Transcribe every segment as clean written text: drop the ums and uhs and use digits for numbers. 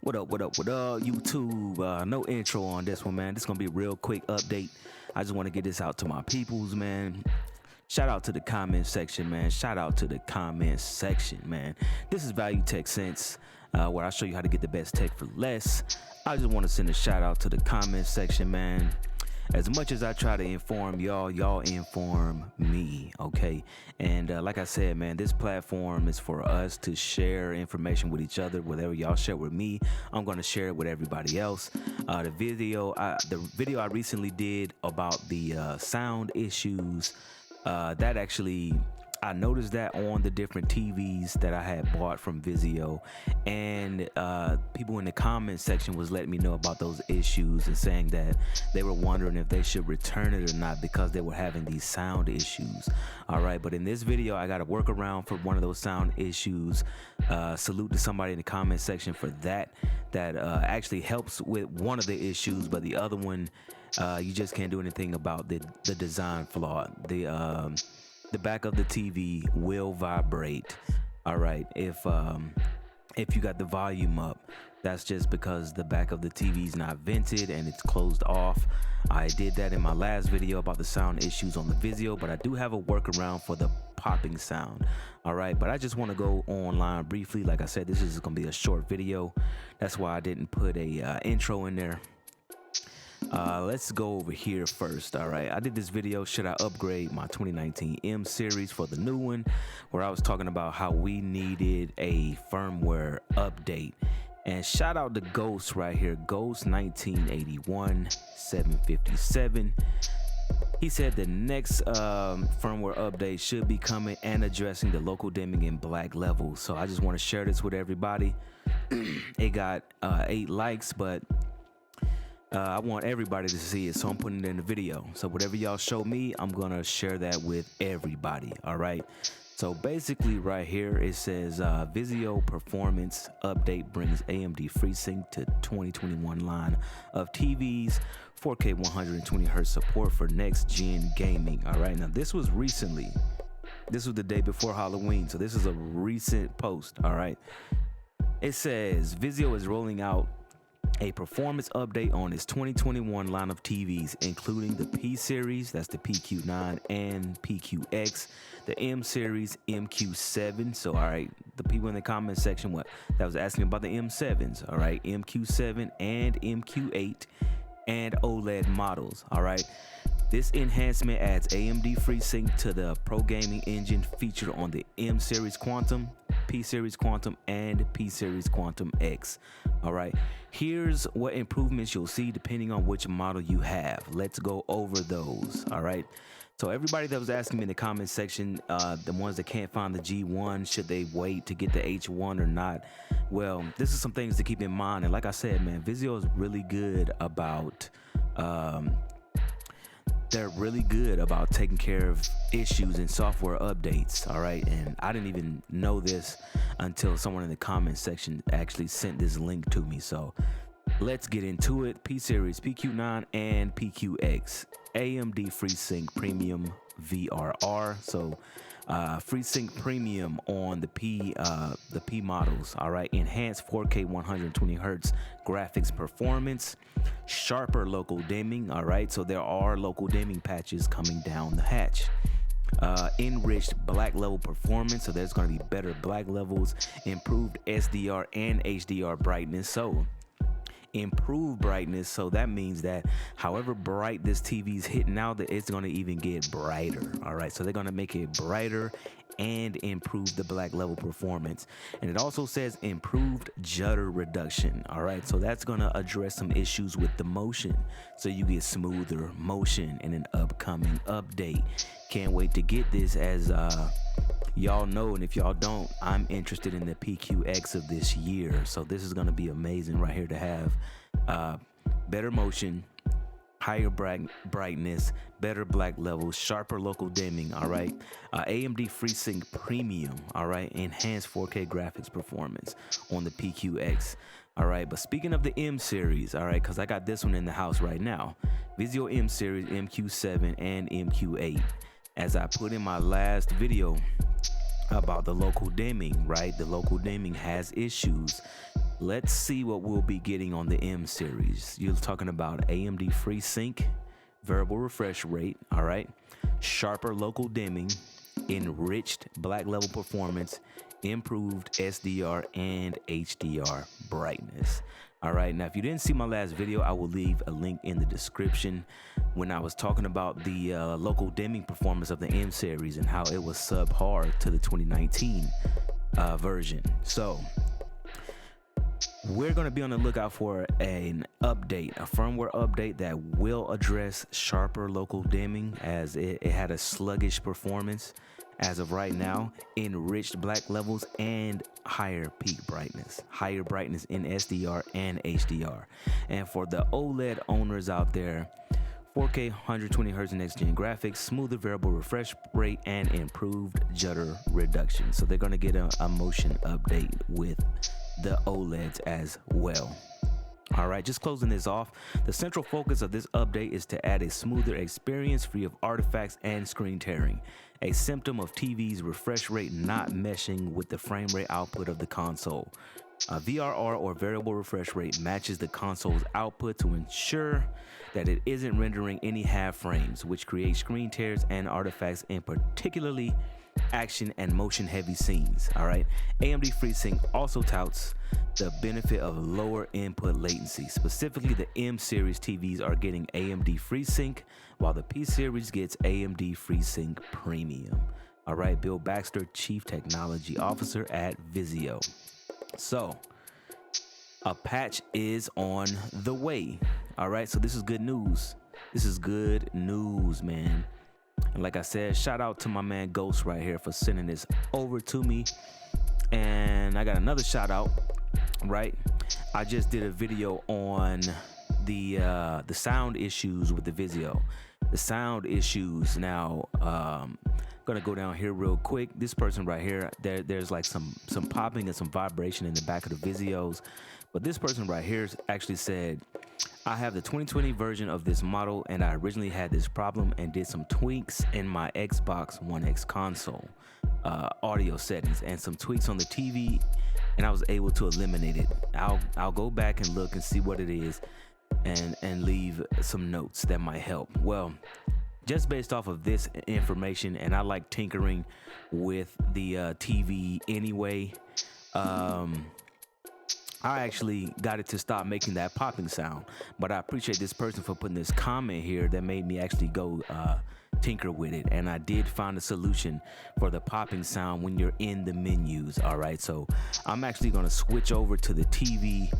What up, YouTube? No intro on this one, man. This is gonna be a real quick update. I just want to get this out to my peoples, man. Shout out to the comment section, man. This is Value Tech Sense, where I show you how to get the best tech for less. I just want to send a shout out to the comment section, man. As much as I try to inform y'all inform me, okay? And like I said, man, this platform is for us to share information with each other. Whatever y'all share with me, I'm going to share it with everybody else. The video I recently did about the sound issues, that actually, I noticed that on the different TVs that I had bought from Vizio, and people in the comment section was letting me know about those issues and saying that they were wondering if they should return it or not because they were having these sound issues. All right, but in this video, I got a workaround for one of those sound issues. Salute to somebody in the comment section for that actually helps with one of the issues, but the other one, you just can't do anything about the design flaw. The back of the TV will vibrate. All right, if you got the volume up, that's just because the back of the TV is not vented and it's closed off. I did that in my last video about the sound issues on the Vizio, but I do have a workaround for the popping sound. All right, but I just want to go online briefly. Like I said, this is gonna be a short video. That's why I didn't put a intro in there. Let's go over here first. All right, I did this video, should I upgrade my 2019 M series for the new one, where I was talking about how we needed a firmware update. And shout out to Ghost right here, Ghost 1981 757. He said the next firmware update should be coming and addressing the local dimming in black levels. So I just want to share this with everybody. It got 8 likes, but I want everybody to see it, so I'm putting it in the video. So whatever y'all show me, I'm gonna share that with everybody. All right, so basically right here it says Vizio performance update brings AMD Freesync to 2021 line of TVs, 4K 120Hz support for next gen gaming. All right, now this was recently, this was the day before Halloween, so this is a recent post. All right, it says Vizio is rolling out a performance update on its 2021 line of TVs, including the P series, that's the PQ9 and PQX, the M series, MQ7. So, all right, the people in the comment section that was asking about the M7s, all right, MQ7 and MQ8 and OLED models. All right, this enhancement adds AMD Freesync to the pro gaming engine featured on the M series Quantum, P series Quantum, and P series Quantum X. All right, here's what improvements you'll see depending on which model you have. Let's go over those. All right, so everybody that was asking me in the comment section, the ones that can't find the G1, should they wait to get the H1 or not? Well, this is some things to keep in mind, and like I said, man, Vizio is really good about they're really good about taking care of issues and software updates. All right, and I didn't even know this until someone in the comment section actually sent this link to me. So let's get into it. P series, PQ9 and PQX, AMD Freesync Premium VRR. So Freesync Premium on the P models. All right, enhanced 4K 120Hz graphics performance, sharper local dimming. All right, so there are local dimming patches coming down the hatch. Enriched black level performance, so there's going to be better black levels, improved SDR and HDR brightness. So improved brightness, so that means that however bright this TV is hitting out, that it's going to even get brighter. All right, so they're going to make it brighter and improve the black level performance. And it also says improved judder reduction. All right, so that's going to address some issues with the motion, so you get smoother motion in an upcoming update. Can't wait to get this. As y'all know, and if y'all don't, I'm interested in the PQX of this year, so this is going to be amazing right here to have better motion, higher brightness, better black levels, sharper local dimming. All right, AMD Freesync Premium. All right, enhanced 4K graphics performance on the PQX. All right, but speaking of the M series, all right, because I got this one in the house right now, Vizio M series, MQ7 and MQ8. As I put in my last video about the local dimming, right? The local dimming has issues. let's see what we'll be getting on the M series. You're talking about AMD Freesync, variable refresh rate, all right, sharper local dimming, enriched black level performance, improved SDR and HDR brightness. All right, now if you didn't see my last video, I will leave a link in the description when I was talking about the local dimming performance of the M series and how it was subpar to the 2019 version. So we're going to be on the lookout for an update, a firmware update that will address sharper local dimming, as it had a sluggish performance as of right now, enriched black levels, and higher peak brightness, higher brightness in SDR and HDR. And for the OLED owners out there, 4K 120 Hz next gen graphics, smoother variable refresh rate, and improved judder reduction. So they're going to get a motion update with the OLEDs as well. All right, just closing this off, the central focus of this update is to add a smoother experience free of artifacts and screen tearing, a symptom of TV's refresh rate not meshing with the frame rate output of the console. VRR, or variable refresh rate, matches the console's output to ensure that it isn't rendering any half frames, which creates screen tears and artifacts in particularly action and motion heavy scenes. All right, AMD Freesync also touts the benefit of lower input latency. Specifically, the M series TVs are getting AMD Freesync, while the P series gets AMD Freesync Premium. All right, Bill Baxter, Chief Technology Officer at Vizio. So a patch is on the way. All right, so this is good news. This is good news, man. And like I said, shout out to my man Ghost right here for sending this over to me. And I got another shout out, right? I just did a video on the sound issues with the Vizio. The sound issues. Now, gonna go down here real quick. This person right here, there's like some popping and some vibration in the back of the Vizios. But this person right here actually said, I have the 2020 version of this model, and I originally had this problem and did some tweaks in my Xbox One X console audio settings and some tweaks on the TV, and I was able to eliminate it. I'll go back and look and see what it is and leave some notes that might help. Well, just based off of this information, and I like tinkering with the TV anyway, I actually got it to stop making that popping sound. But I appreciate this person for putting this comment here that made me actually go tinker with it. And I did find a solution for the popping sound when you're in the menus. All right, so I'm actually gonna switch over to the TV,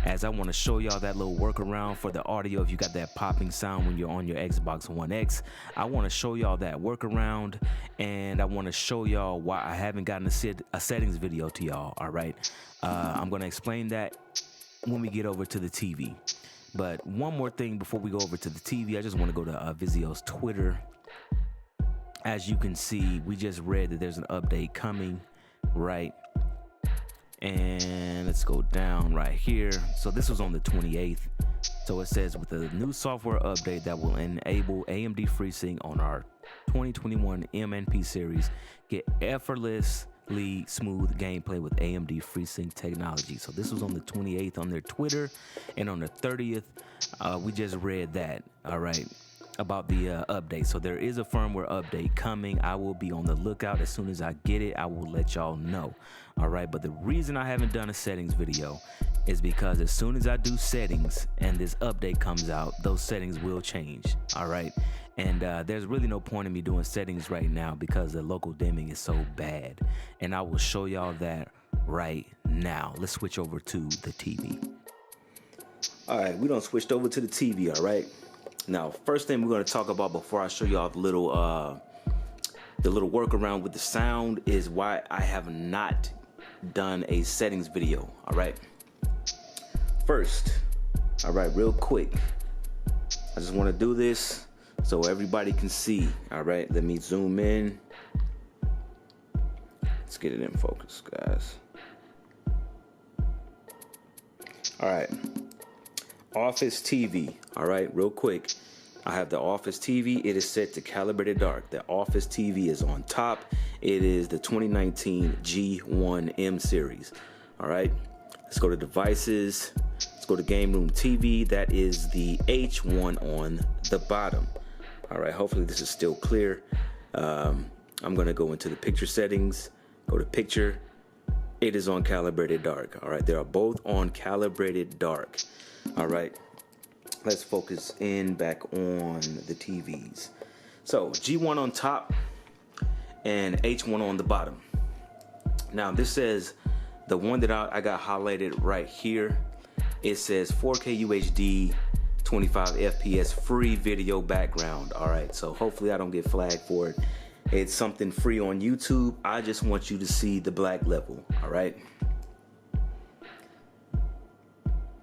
as I want to show y'all that little workaround for the audio. If you got that popping sound when you're on your Xbox One X, I want to show y'all that workaround, and I want to show y'all why I haven't gotten a settings video to y'all. All right, I'm going to explain that when we get over to the TV. But one more thing before we go over to the TV, I just want to go to Vizio's Twitter. As you can see, we just read that there's an update coming, right? And let's go down right here. So this was on the 28th. So it says, with a new software update that will enable AMD FreeSync on our 2021 M and P series, get effortlessly smooth gameplay with AMD FreeSync technology. So this was on the 28th on their Twitter, and on the 30th, we just read that. All right, about the update. So there is a firmware update coming. I will be on the lookout. As soon as I get it, I will let y'all know. All right, but the reason I haven't done a settings video is because as soon as I do settings and this update comes out, those settings will change. All right, and there's really no point in me doing settings right now because the local dimming is so bad, and I will show y'all that right now. Let's switch over to the TV. All right, we done switched over to the TV. All right, now first thing we're going to talk about before I show y'all the little workaround with the sound is why I have not done a settings video. All right, first, all right, real quick, I just want to do this so everybody can see. All right, let me zoom in. Let's get it in focus, guys. All right, Office TV. All right, real quick, I have the Office TV. It is set to calibrated dark. The Office TV is on top. It is the 2019 G1 M series. All right, Let's go to devices. Let's go to game room TV. That is the H1 on the bottom. All right, hopefully this is still clear. I'm gonna go into the picture settings, go to picture. It is on calibrated dark. All right, they are both on calibrated dark. All right, let's focus in back on the TVs. So G1 on top and H1 on the bottom. Now this says, the one that I got highlighted right here, it says 4K UHD, 25 FPS, free video background. All right, so hopefully I don't get flagged for it. It's something free on YouTube. I just want you to see the black level. All right,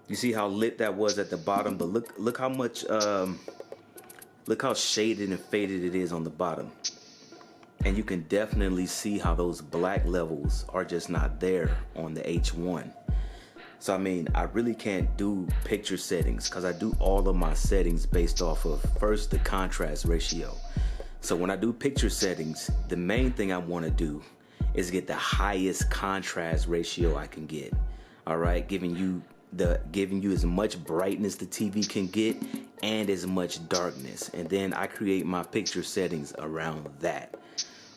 you see how lit that was at the bottom, but look how much look how shaded and faded it is on the bottom. And you can definitely see how those black levels are just not there on the H1. So I mean, I really can't do picture settings because I do all of my settings based off of, first, the contrast ratio. So when I do picture settings, the main thing I want to do is get the highest contrast ratio I can get. All right, giving you as much brightness the TV can get and as much darkness. And then I create my picture settings around that.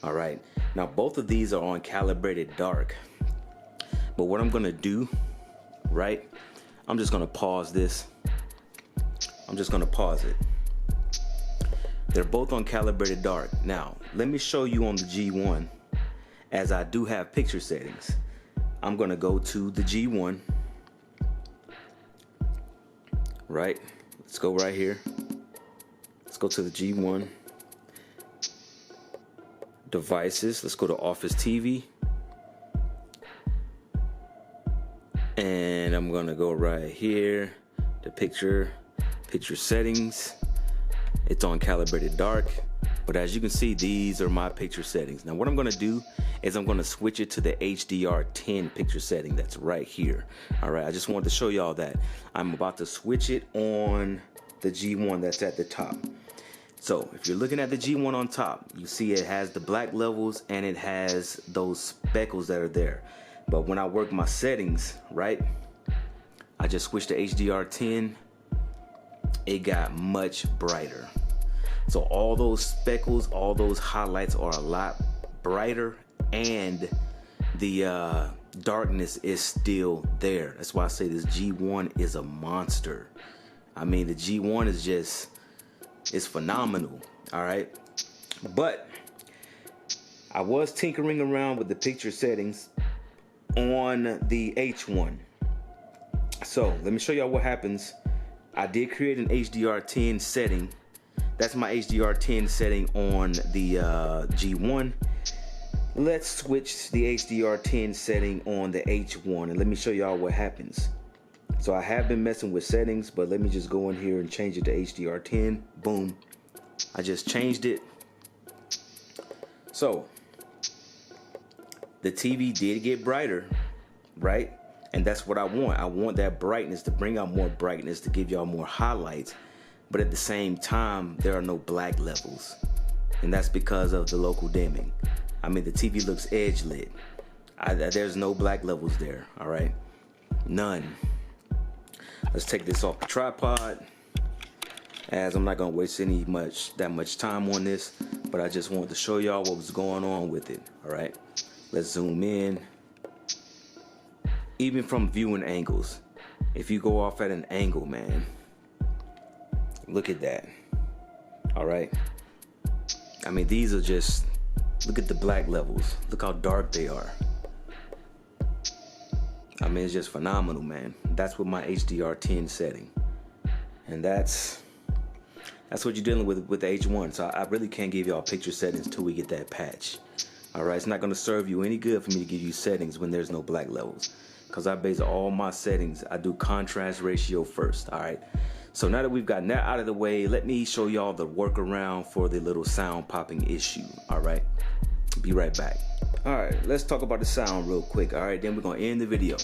All right, now both of these are on calibrated dark, but what I'm gonna do, right, I'm just gonna pause this. I'm just gonna pause it. They're both on calibrated dark. Now let me show you on the G1, as I do have picture settings. I'm gonna go to the G1, right? Let's go right here. Let's go to the G1. Devices, let's go to Office TV, and I'm gonna go right here to picture settings. It's on calibrated dark, but as you can see, these are my picture settings. Now what I'm gonna do is I'm gonna switch it to the HDR10 picture setting that's right here. All right, I just wanted to show y'all that I'm about to switch it on the G1 that's at the top. So if you're looking at the G1 on top, you see it has the black levels and it has those speckles that are there. But when I work my settings, right, I just switched to HDR10, it got much brighter. So all those speckles, all those highlights are a lot brighter, and the darkness is still there. That's why I say this G1 is a monster. I mean, the G1 is just, it's phenomenal. All right, but I was tinkering around with the picture settings on the H1. So let me show y'all what happens. I did create an HDR10 setting. That's my HDR10 setting on the G1. Let's switch the HDR10 setting on the H1 and let me show y'all what happens. So I have been messing with settings, but let me just go in here and change it to HDR10. Boom. I just changed it. So the TV did get brighter, right? And that's what I want. I want that brightness to bring out more brightness, to give y'all more highlights. But at the same time, there are no black levels. And that's because of the local dimming. I mean, the TV looks edge lit. There's no black levels there, all right? None. Let's take this off the tripod, as I'm not gonna waste that much time on this, but I just wanted to show y'all what was going on with it. All right, let's zoom in. Even from viewing angles, if you go off at an angle, man, look at that. All right, I mean, these are just, look at the black levels, look how dark they are. I mean, it's just phenomenal, man. That's with my HDR10 setting. And that's what you're dealing with the H1. So I really can't give y'all picture settings until we get that patch. All right, it's not gonna serve you any good for me to give you settings when there's no black levels, because I base all my settings, I do contrast ratio first. All right, so now that we've gotten that out of the way, let me show y'all the workaround for the little sound popping issue. All right, be right back. All right, let's talk about the sound real quick. All right, then we're gonna end the video.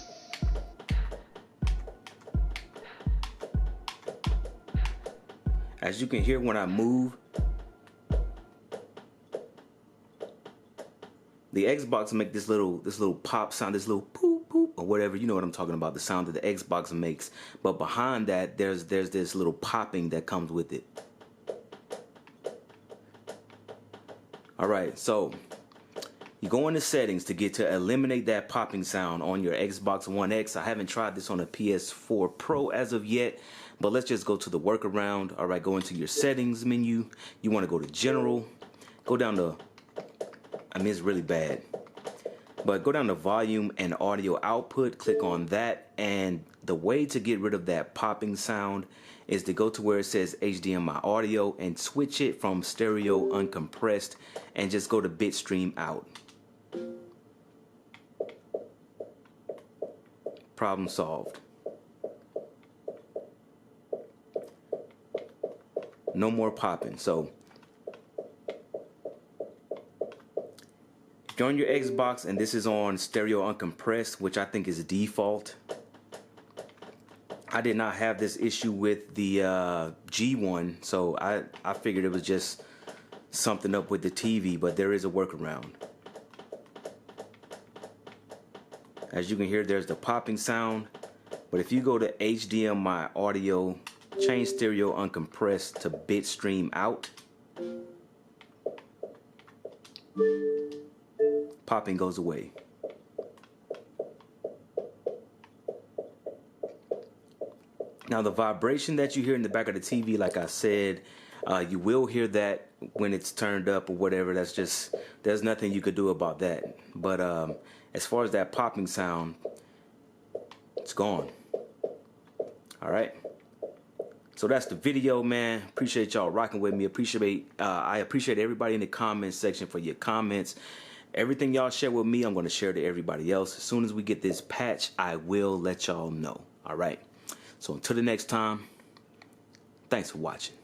As you can hear when I move, the Xbox make this little pop sound, this little poop poop or whatever. You know what I'm talking about, the sound that the Xbox makes. But behind that, there's this little popping that comes with it. All right, so you go into settings to get to eliminate that popping sound on your Xbox One X. I haven't tried this on a PS4 Pro as of yet, but let's just go to the workaround. All right, go into your settings menu. You want to go to general, go down to, I mean, it's really bad, but go down to volume and audio output, click on that. And the way to get rid of that popping sound is to go to where it says HDMI audio and switch it from stereo uncompressed and just go to bitstream out. Problem solved. No more popping. So if you're on your Xbox and this is on stereo uncompressed, which I think is default, I did not have this issue with the G1, so I figured it was just something up with the TV, but there is a workaround. As you can hear, there's the popping sound, but if you go to HDMI audio, change stereo uncompressed to bitstream out, popping goes away. Now the vibration that you hear in the back of the TV, like I said, you will hear that when it's turned up or whatever. That's just, there's nothing you could do about that. But as far as that popping sound, it's gone. All right. So that's the video, man. Appreciate y'all rocking with me. I appreciate everybody in the comments section for your comments. Everything y'all share with me, I'm going to share to everybody else. As soon as we get this patch, I will let y'all know. All right. So until the next time, thanks for watching.